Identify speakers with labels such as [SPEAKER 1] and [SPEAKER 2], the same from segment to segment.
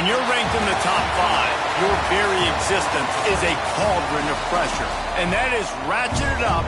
[SPEAKER 1] When you're ranked in the top 5, your very existence is a cauldron of pressure. And that is ratcheted up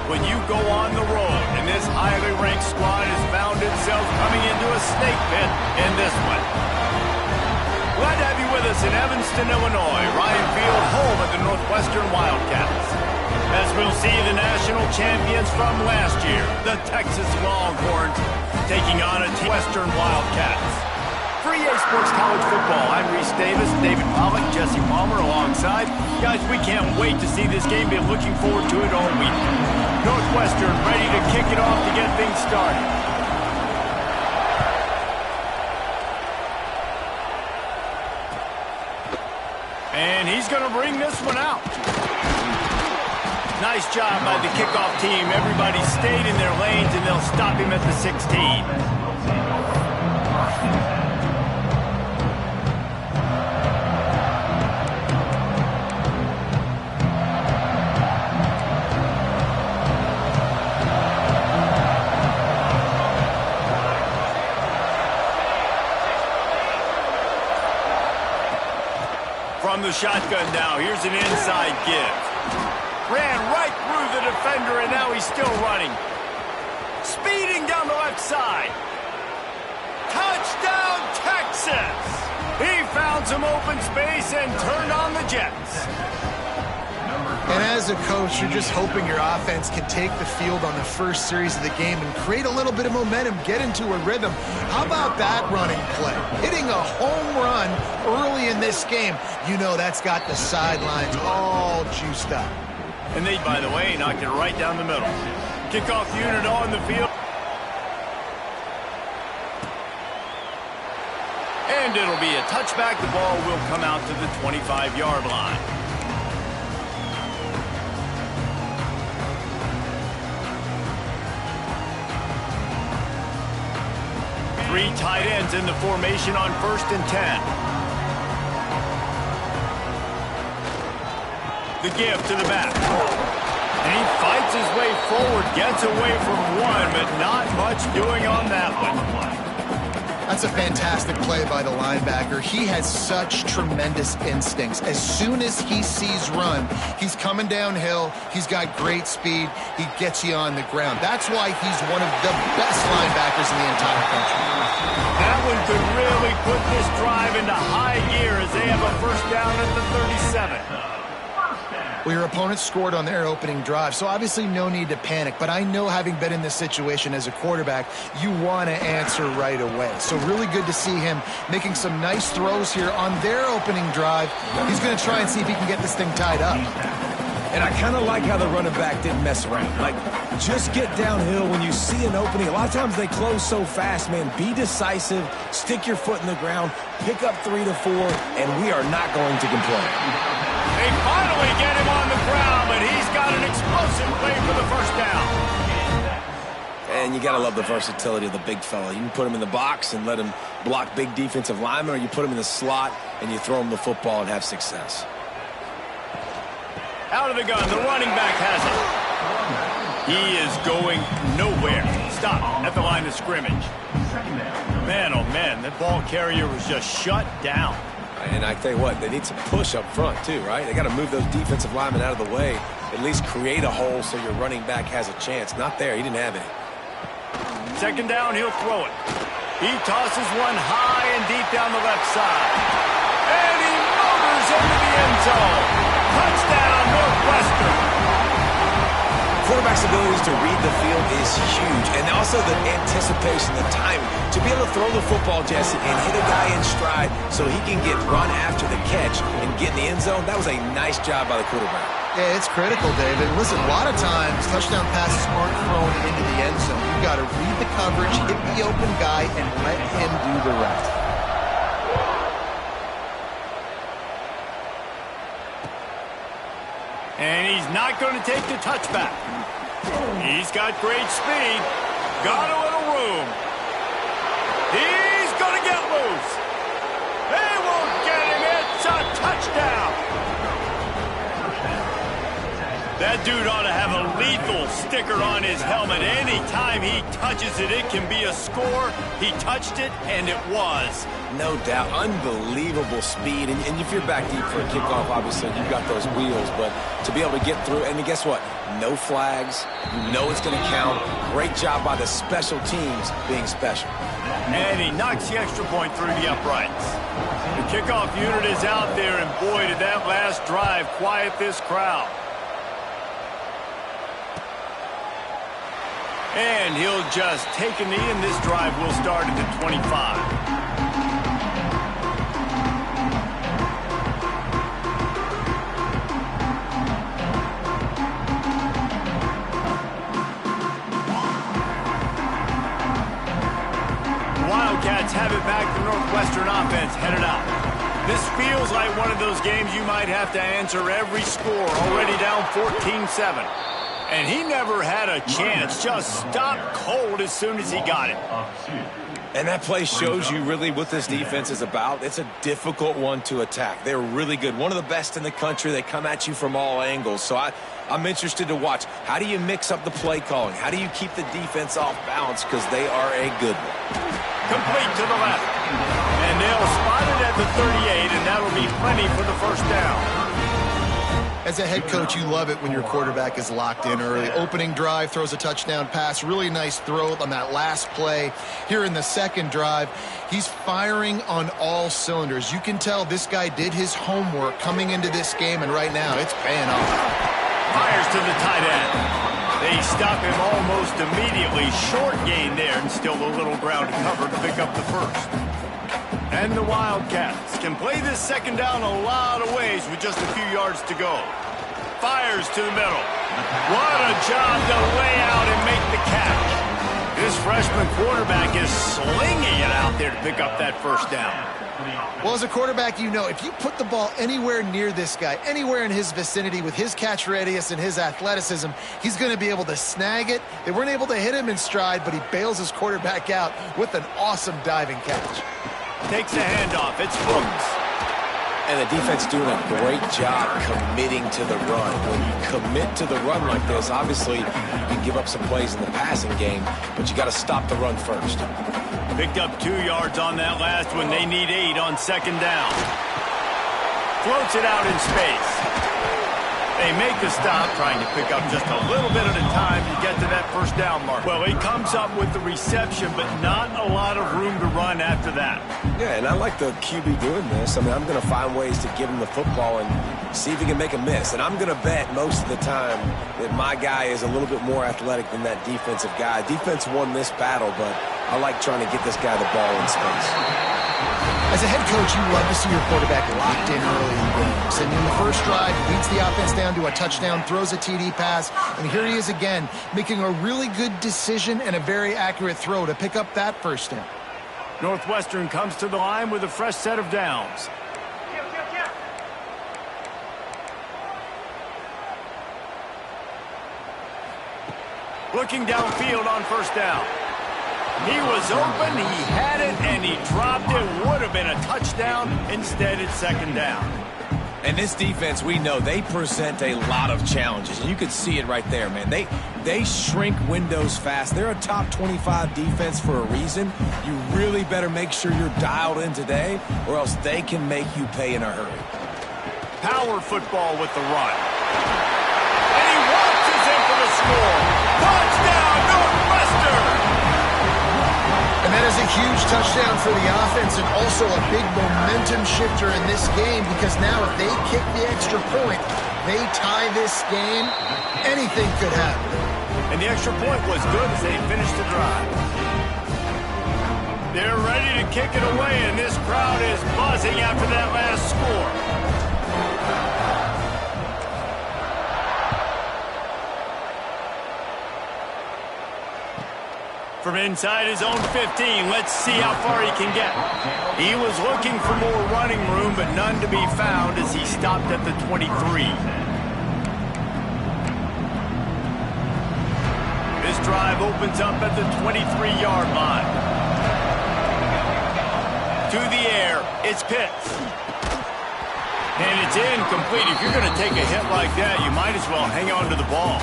[SPEAKER 1] when you go on the road. And this highly ranked squad has found itself coming into a snake pit in this one. Glad to have you with us in Evanston, Illinois. Ryan Field, home of the Northwestern Wildcats. As we'll see the national champions from last year, the Texas Longhorns, taking on a Western Wildcats. For EA Sports College Football, I'm Reese Davis, David Pollack, Jesse Palmer alongside. Guys, we can't wait to see this game. Been looking forward to it all week. Northwestern ready to kick it off to get things started. And he's going to bring this one out. Nice job by the kickoff team. Everybody stayed in their lanes, and they'll stop him at the 16. From the shotgun now, here's an inside give. Ran right through the defender, and now he's still running. Speeding down the left side. Touchdown, Texas! He found some open space and turned on the Jets.
[SPEAKER 2] And as a coach, you're just hoping your offense can take the field on the first series of the game and create a little bit of momentum, get into a rhythm. How about that running play? Hitting a home run early in this game. You know that's got the sidelines all juiced up.
[SPEAKER 1] And they, by the way, knocked it right down the middle. Kickoff unit on the field. And it'll be a touchback. The ball will come out to the 25-yard line. Three tight ends in the formation on 1st and 10. The give to the back. And he fights his way forward, gets away from one, but not much doing on that one.
[SPEAKER 2] That's a fantastic play by the linebacker. He has such tremendous instincts. As soon as he sees run, he's coming downhill. He's got great speed. He gets you on the ground. That's why he's one of the best linebackers in the entire country.
[SPEAKER 1] That one could really put this drive into high gear as they have a first down at the 37.
[SPEAKER 2] Well, your opponent scored on their opening drive, so obviously no need to panic. But I know, having been in this situation as a quarterback, you want to answer right away. So really good to see him making some nice throws here on their opening drive. He's going to try and see if he can get this thing tied up.
[SPEAKER 3] And I kind of like how the running back didn't mess around. Like, just get downhill when you see an opening. A lot of times they close so fast, man. Be decisive, stick your foot in the ground, pick up 3 to 4, and we are not going to complain.
[SPEAKER 1] They finally get him on the ground, but he's got an explosive play for the first down.
[SPEAKER 3] And you got to love the versatility of the big fella. You can put him in the box and let him block big defensive linemen, or you put him in the slot and you throw him the football and have success.
[SPEAKER 1] Out of the gun, the running back has it. He is going nowhere. Stop at the line of scrimmage. Man, oh man, that ball carrier was just shut down.
[SPEAKER 3] And I tell you what, they need some push up front too, right? They got to move those defensive linemen out of the way, at least create a hole so your running back has a chance. Not there. He didn't have any.
[SPEAKER 1] Second down, he'll throw it. He tosses one high and deep down the left side. And he motors into the end zone. Touchdown, Northwestern.
[SPEAKER 3] Quarterback's abilities to read the field is huge, and also the anticipation, the timing. To be able to throw the football, Jesse, and hit a guy in stride so he can get run after the catch and get in the end zone, that was a nice job by the quarterback.
[SPEAKER 2] Yeah, it's critical, David. Listen, a lot of times touchdown passes aren't thrown into the end zone. You've got to read the coverage, hit the open guy, and let him do the rest.
[SPEAKER 1] And he's not going to take the touchback. He's got great speed. Got a little room. He's going to get loose. They won't get him. It's a touchdown. That dude ought to have a lethal sticker on his helmet. Anytime he touches it, it can be a score. He touched it, and it was.
[SPEAKER 3] No doubt. Unbelievable speed. And if you're back deep for a kickoff, obviously you've got those wheels. But to be able to get through, and guess what? No flags. You know it's going to count. Great job by the special teams being special.
[SPEAKER 1] And he knocks the extra point through the uprights. The kickoff unit is out there, and boy, did that last drive quiet this crowd. And he'll just take a knee, and this drive will start at the 25. The Wildcats have it back. The Northwestern offense headed out. This feels like one of those games you might have to answer every score. Already down 14-7. And he never had a chance, just stopped cold as soon as he got it.
[SPEAKER 3] And that play shows you really what this defense is about. It's a difficult one to attack. They're really good. One of the best in the country. They come at you from all angles. So I'm interested to watch. How do you mix up the play calling? How do you keep the defense off balance? Because they are a good one.
[SPEAKER 1] Complete to the left. And they'll spot it at the 38, and that'll be plenty for the first down.
[SPEAKER 2] As a head coach, you love it when your quarterback is locked in early. Opening drive, throws a touchdown pass. Really nice throw on that last play. Here in the second drive, he's firing on all cylinders. You can tell this guy did his homework coming into this game, and right now it's paying off.
[SPEAKER 1] Fires to the tight end. They stop him almost immediately. Short gain there, and still a little ground to cover to pick up the first. And the Wildcats can play this second down a lot of ways with just a few yards to go. Fires to the middle. What a job to lay out and make the catch. This freshman quarterback is slinging it out there to pick up that first down.
[SPEAKER 2] Well, as a quarterback, you know, if you put the ball anywhere near this guy, anywhere in his vicinity with his catch radius and his athleticism, he's going to be able to snag it. They weren't able to hit him in stride, but he bails his quarterback out with an awesome diving catch.
[SPEAKER 1] Takes the handoff. It's Brooks.
[SPEAKER 3] And the defense doing a great job committing to the run. When you commit to the run like this, obviously you can give up some plays in the passing game, but you got to stop the run first.
[SPEAKER 1] Picked up 2 yards on that last one. They need 8 on second down. Floats it out in space. They make the stop, trying to pick up just a little bit at a time to get to that first down mark. Well, he comes up with the reception, but not a lot of room to run after that.
[SPEAKER 3] Yeah, and I like the QB doing this. I mean, I'm going to find ways to give him the football and see if he can make a miss. And I'm going to bet most of the time that my guy is a little bit more athletic than that defensive guy. Defense won this battle, but I like trying to get this guy the ball in space.
[SPEAKER 2] As a head coach, you love to see your quarterback locked in early in games. And in the first drive, leads the offense down to a touchdown, throws a TD pass, and here he is again, making a really good decision and a very accurate throw to pick up that first down.
[SPEAKER 1] Northwestern comes to the line with a fresh set of downs. Looking downfield on first down. He was open, he had it, and he dropped it. Would have been a touchdown. Instead, it's second down.
[SPEAKER 3] And this defense, we know, they present a lot of challenges. And you can see it right there, man. They shrink windows fast. They're a top 25 defense for a reason. You really better make sure you're dialed in today, or else they can make you pay in a hurry.
[SPEAKER 1] Power football with the run. And he watches in for the score. Touchdown, Northwestern!
[SPEAKER 2] And that is a huge touchdown for the offense and also a big momentum shifter in this game, because now if they kick the extra point, they tie this game, anything could happen.
[SPEAKER 1] And the extra point was good as they finished the drive. They're ready to kick it away, and this crowd is buzzing after that last score. From inside his own 15, let's see how far he can get. He was looking for more running room, but none to be found as he stopped at the 23. This drive opens up at the 23-yard line. To the air, it's Pitts. And it's incomplete. If you're going to take a hit like that, you might as well hang on to the ball.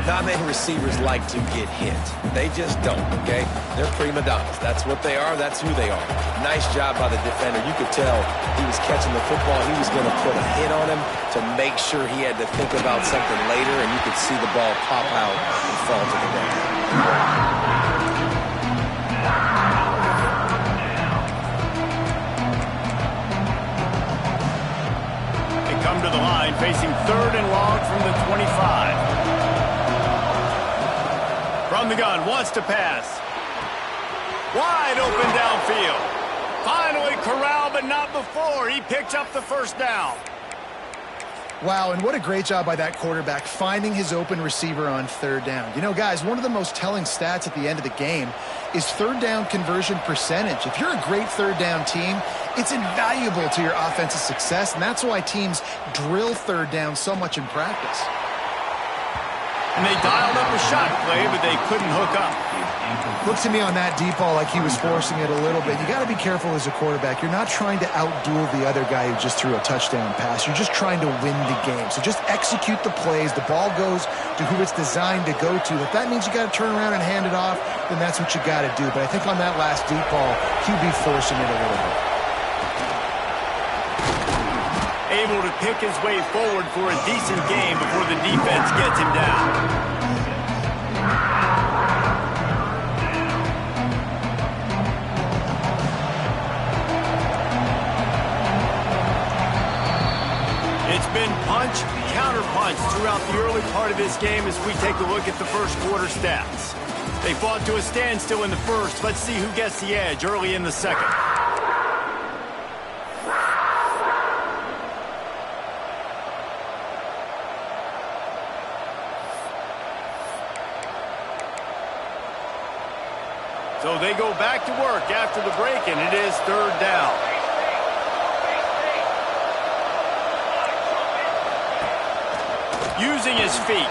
[SPEAKER 3] Not many receivers like to get hit. They just don't, okay? They're prima donnas. That's what they are. That's who they are. Nice job by the defender. You could tell he was catching the football. He was going to put a hit on him to make sure he had to think about something later, and you could see the ball pop out and fall to the ground.
[SPEAKER 1] Come to the line, facing 3rd and long from the 25. From the gun, wants to pass. Wide open downfield. Finally corralled, but not before. He picked up the first down.
[SPEAKER 2] Wow, and what a great job by that quarterback finding his open receiver on 3rd down. You know, guys, one of the most telling stats at the end of the game is 3rd down conversion percentage. If you're a great 3rd down team, it's invaluable to your offensive success, and that's why teams drill 3rd down so much in practice.
[SPEAKER 1] And they dialed up a shot play, but they couldn't hook up.
[SPEAKER 2] Looks to me on that deep ball like he was forcing it a little bit. You got to be careful as a quarterback. You're not trying to outduel the other guy who just threw a touchdown pass. You're just trying to win the game. So just execute the plays. The ball goes to who it's designed to go to. If that means you got to turn around and hand it off, then that's what you got to do. But I think on that last deep ball, QB forcing it a little bit.
[SPEAKER 1] Able to pick his way forward for a decent game before the defense gets him down. It's been punch, counter punch throughout the early part of this game as we take a look at the first quarter stats. They fought to a standstill in the first. Let's see who gets the edge early in the second. So they go back to work after the break, and it is 3rd down. Using his feet,